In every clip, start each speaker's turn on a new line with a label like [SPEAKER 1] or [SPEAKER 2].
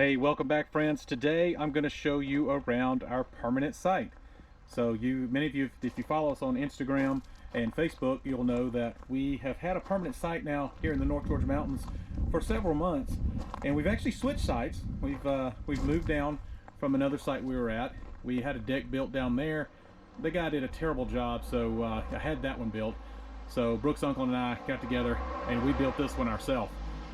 [SPEAKER 1] Hey, welcome back, friends. Today I'm going to show you around our permanent site. So many of you, if you follow us on Instagram and Facebook, you'll know that we have had a permanent site now here in the North Georgia mountains for several months, and we've actually switched sites. We've moved down from another site we were at. We had a deck built down there. The guy did a terrible job, so I had that one built. So Brooks' uncle and I got together and we built this one ourselves,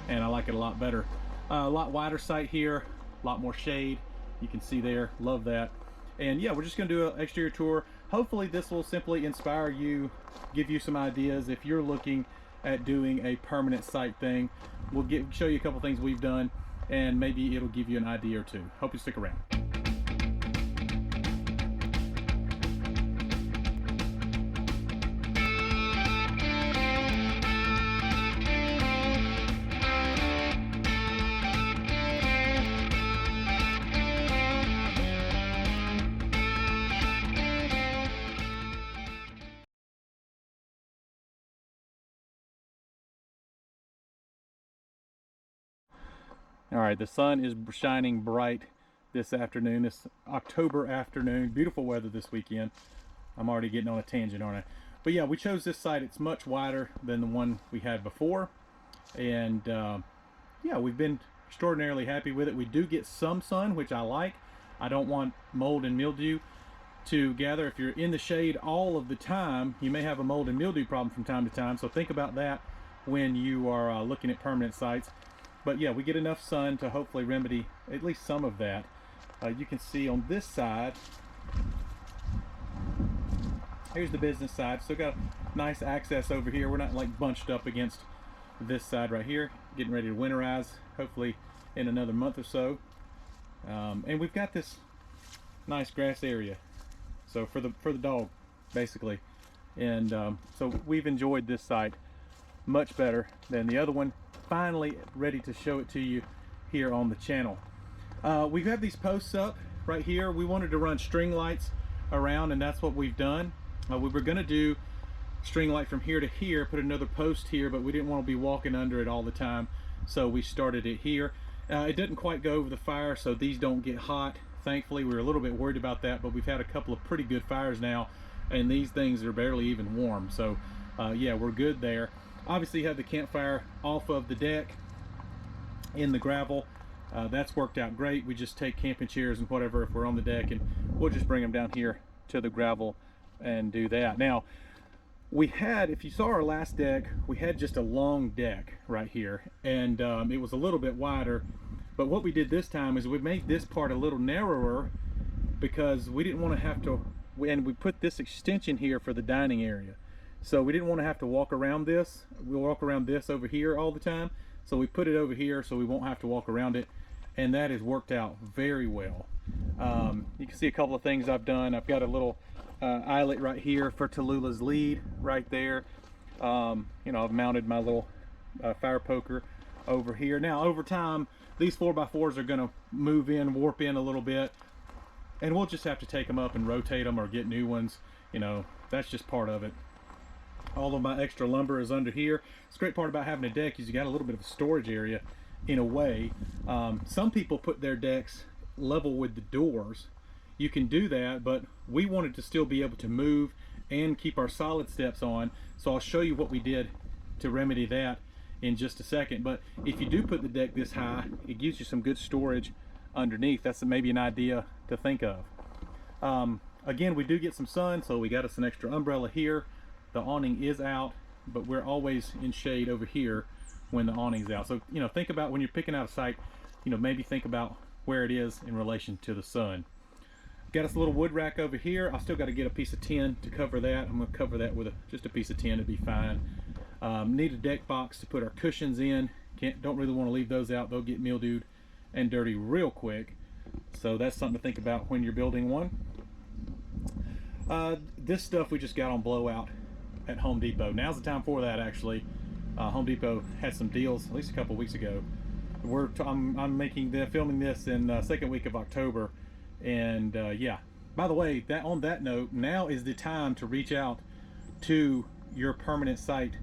[SPEAKER 1] and I like it a lot better. A lot wider site here, a lot more shade. You can see there, love that. And yeah, we're just gonna do an exterior tour. Hopefully this will simply inspire you, give you some ideas if you're looking at doing a permanent site thing. We'll show you a couple things we've done, and maybe it'll give you an idea or two. Hope you stick around. All right, the sun is shining bright this afternoon, this October afternoon. Beautiful weather this weekend. I'm already getting on a tangent, aren't I? But yeah, we chose this site. It's much wider than the one we had before. And yeah, we've been extraordinarily happy with it. We do get some sun, which I like. I don't want mold and mildew to gather. If you're in the shade all of the time, you may have a mold and mildew problem from time to time. So think about that when you are looking at permanent sites. But yeah, we get enough sun to hopefully remedy at least some of that. You can see on this side, here's the business side. Still got nice access over here. We're not like bunched up against this side right here. Getting ready to winterize, hopefully in another month or so. And we've got this nice grass area, so for the dog, basically. And so we've enjoyed this site much better than the other one. Finally ready to show it to you here on the channel. We have these posts up right here. We wanted to run string lights around, and that's what we've done. We were going to do string light from here to here, put another post here, but we didn't want to be walking under it all the time, so we started it here. It doesn't quite go over the fire, so these don't get hot. Thankfully, we were a little bit worried about that, but we've had a couple of pretty good fires now, and these things are barely even warm. So yeah, we're good there. Obviously you have the campfire off of the deck in the gravel. That's worked out great. We just take camping chairs and whatever if we're on the deck, and we'll just bring them down here to the gravel and do that. Now, we had, if you saw our last deck, we had just a long deck right here, and it was a little bit wider. But what we did this time is we made this part a little narrower because we didn't want to have to, and we put this extension here for the dining area. So we didn't want to have to walk around this. We'll walk around this over here all the time. So we put it over here so we won't have to walk around it. And that has worked out very well. You can see a couple of things I've done. I've got a little eyelet right here for Tallulah's lead right there. You know, I've mounted my little fire poker over here. Now over time, these 4x4s are gonna move in, warp in a little bit. And we'll just have to take them up and rotate them or get new ones. You know, that's just part of it. All of my extra lumber is under here. It's a great part about having a deck is you got a little bit of a storage area in a way. Some people put their decks level with the doors. You can do that, but we wanted to still be able to move and keep our solid steps on. So I'll show you what we did to remedy that in just a second. But if you do put the deck this high, it gives you some good storage underneath. That's maybe an idea to think of. Again, we do get some sun, so we got us an extra umbrella here. The awning is out, but we're always in shade over here when the awning's out. So, you know, think about when you're picking out a site, you know, maybe think about where it is in relation to the sun. Got us a little wood rack over here. I still got to get a piece of tin to cover that. I'm going to cover that with just a piece of tin to be fine. Need a deck box to put our cushions in. Don't really want to leave those out. They'll get mildewed and dirty real quick. So that's something to think about when you're building one. This stuff we just got on blowout at Home Depot. Now's the time for that, actually. Home Depot had some deals at least a couple weeks ago. I'm filming this in the second week of October, and yeah. By the way, on that note, now is the time to reach out to your permanent site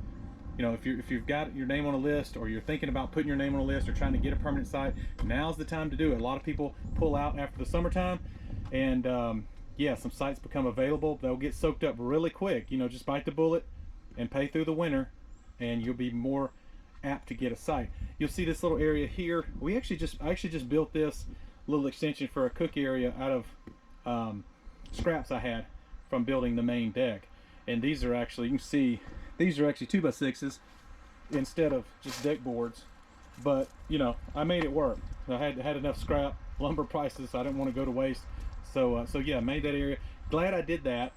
[SPEAKER 1] You know, if you've got your name on a list, or you're thinking about putting your name on a list, or trying to get a permanent site, now's the time to do it. A lot of people pull out after the summertime, and yeah, some sites become available. They'll get soaked up really quick. You know, just bite the bullet and pay through the winter, and you'll be more apt to get a site. You'll see this little area here. I actually just built this little extension for a cook area out of scraps I had from building the main deck. And these are actually, you can see, these are actually 2x6s instead of just deck boards. But you know, I made it work. I had enough scrap, lumber prices, so I didn't want to go to waste. So yeah, I made that area. Glad I did that.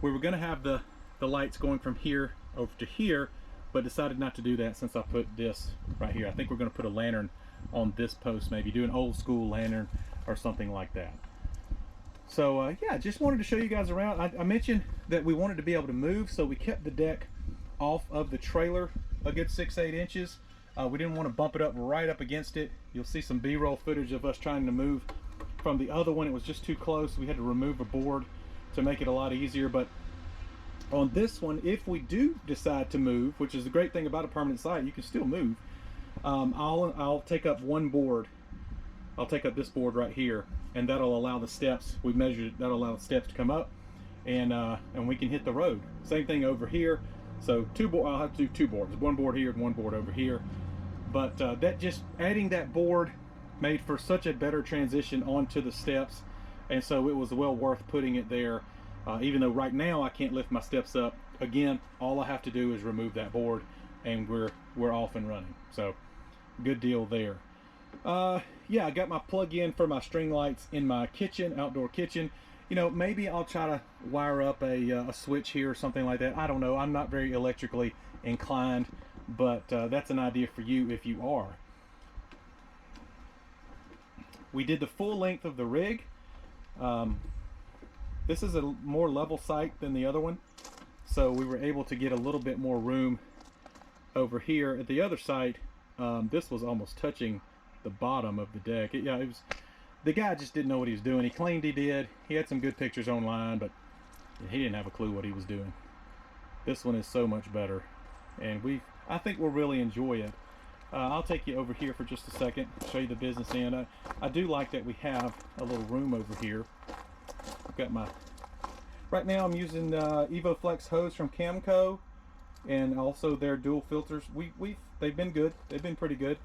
[SPEAKER 1] We were gonna have the lights going from here over to here, but decided not to do that since I put this right here. I think we're gonna put a lantern on this post, maybe do an old school lantern or something like that. So yeah, just wanted to show you guys around. I mentioned that we wanted to be able to move, so we kept the deck off of the trailer a good 6-8 inches. We didn't want to bump it up right up against it. You'll see some B-roll footage of us trying to move from the other one. It was just too close. We had to remove a board to make it a lot easier. But on this one, if we do decide to move, which is the great thing about a permanent site, you can still move. I'll take up one board. I'll take up this board right here, and that'll allow the steps, we measured it, that'll allow the steps to come up, and we can hit the road. Same thing over here. So I'll have to do two boards, one board here and one board over here. But that just adding that board made for such a better transition onto the steps, and so it was well worth putting it there. Even though right now I can't lift my steps up, again, all I have to do is remove that board, and we're off and running. So good deal there. Yeah, I got my plug-in for my string lights in my kitchen, outdoor kitchen. You know, maybe I'll try to wire up a switch here or something like that. I don't know. I'm not very electrically inclined, but that's an idea for you if you are. We did the full length of the rig. This is a more level site than the other one, so we were able to get a little bit more room over here. At the other site, this was almost touching the bottom of the deck. Yeah, it was. The guy just didn't know what he was doing. He claimed he did. He had some good pictures online, but he didn't have a clue what he was doing. This one is so much better, and I think we'll really enjoy it. I'll take you over here for just a second, show you the business end. I do like that we have a little room over here. I've got my, right now I'm using EvoFlex hose from Camco, and also their dual filters. They've been good. They've been pretty good.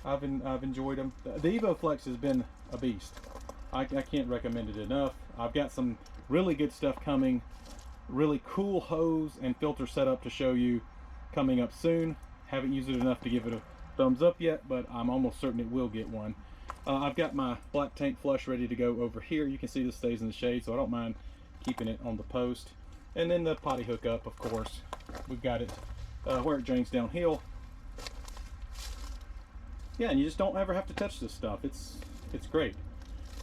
[SPEAKER 1] I've enjoyed them. The EvoFlex has been a beast. I can't recommend it enough. I've got some really good stuff coming, really cool hose and filter setup to show you coming up soon. Haven't used it enough to give it a thumbs up yet, but I'm almost certain it will get one. I've got my black tank flush ready to go over here. You can see this stays in the shade, so I don't mind keeping it on the post. And then the potty hookup, of course. We've got it where it drains downhill. Yeah, and you just don't ever have to touch this stuff. It's great.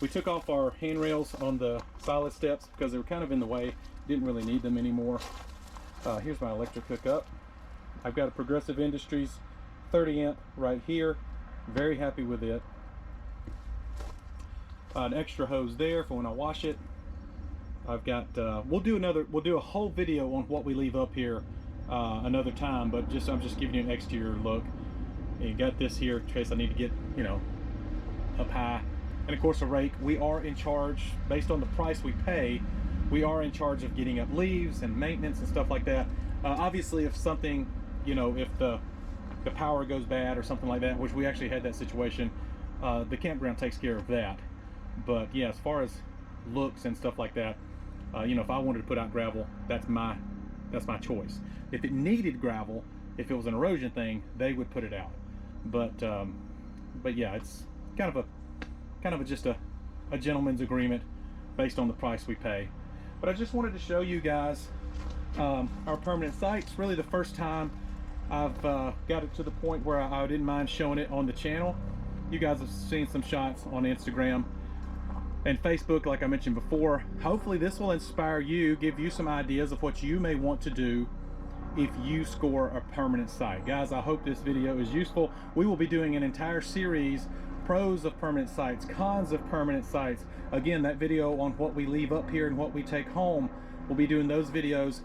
[SPEAKER 1] We took off our handrails on the solid steps because they were kind of in the way. Didn't really need them anymore. Here's my electric hookup. I've got a Progressive Industries 30 amp right here. Very happy with it. An extra hose there for when I wash it. I've got we'll do a whole video on what we leave up here another time, but I'm just giving you an exterior look. And you got this here in case I need to get, you know, up high. And of course a rake. We are in charge, based on the price we pay, we are in charge of getting up leaves and maintenance and stuff like that. Obviously if something, you know, if the power goes bad or something like that, which we actually had that situation, the campground takes care of that. But yeah, as far as looks and stuff like that, you know, if I wanted to put out gravel, that's my choice. If it needed gravel, if it was an erosion thing, they would put it out. But yeah, it's kind of just a gentleman's agreement based on the price we pay. But I just wanted to show you guys our permanent site. It's really the first time I've got it to the point where I didn't mind showing it on the channel. You guys have seen some shots on Instagram and Facebook, like I mentioned before. Hopefully this will inspire you, give you some ideas of what you may want to do if you score a permanent site. Guys, I hope this video is useful. We will be doing an entire series, pros of permanent sites, cons of permanent sites. Again, that video on what we leave up here and what we take home, we'll be doing those videos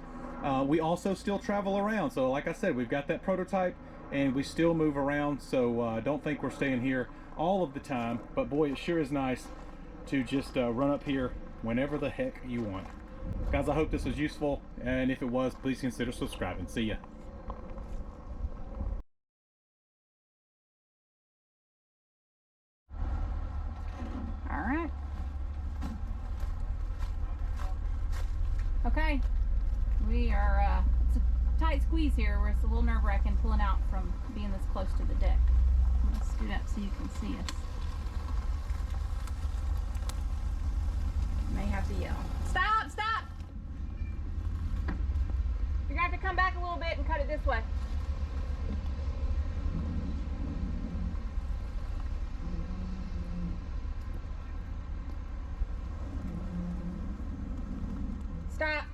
[SPEAKER 1] We also still travel around. So like I said, we've got that prototype and we still move around. So don't think we're staying here all of the time, but boy, it sure is nice to just run up here whenever the heck you want. Guys, I hope this was useful, and if it was, please consider subscribing. See ya.
[SPEAKER 2] All right. Okay. We are, it's a tight squeeze here where it's a little nerve-wracking pulling out from being this close to the deck. I'm gonna scoot up so you can see us. May have to yell. Stop! Stop! You're gonna have to come back a little bit and cut it this way. Stop!